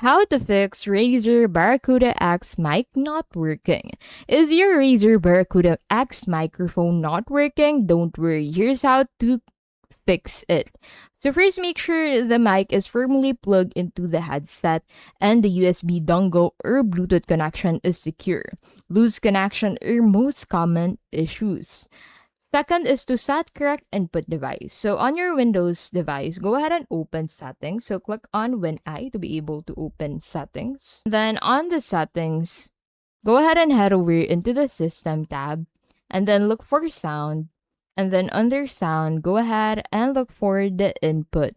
How to fix Razer Barracuda X mic not working. Is your Razer Barracuda X microphone not working? Don't worry, here's how to fix it. So first, make sure the mic is firmly plugged into the headset and the USB dongle or Bluetooth connection is secure. Loose connection are most common issues. Second is to set correct input device. So on your Windows device, go ahead and open settings. So click on WinI to be able to open settings. Then on the settings, go ahead and head over into the system tab and then look for sound. And then under sound, go ahead and look for the input.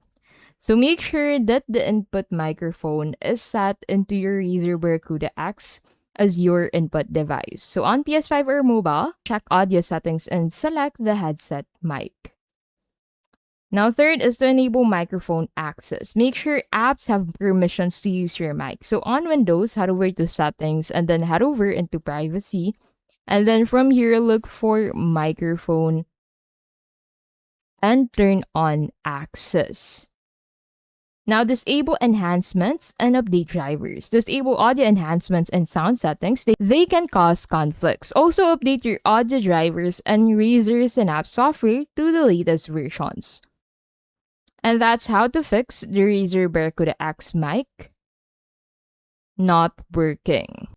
So make sure that the input microphone is set into your Razer Barracuda X as your input device. So on PS5 or mobile, check audio settings and select the headset mic. Now, third is to enable microphone access. Make sure apps have permissions to use your mic. So on Windows, head over to settings and then head over into privacy. And then from here, look for microphone and turn on access. Now, disable enhancements and update drivers. Disable audio enhancements and sound settings. They can cause conflicts. Also, update your audio drivers and Razer Synapse software to the latest versions. And that's how to fix the Razer Barracuda X mic not working.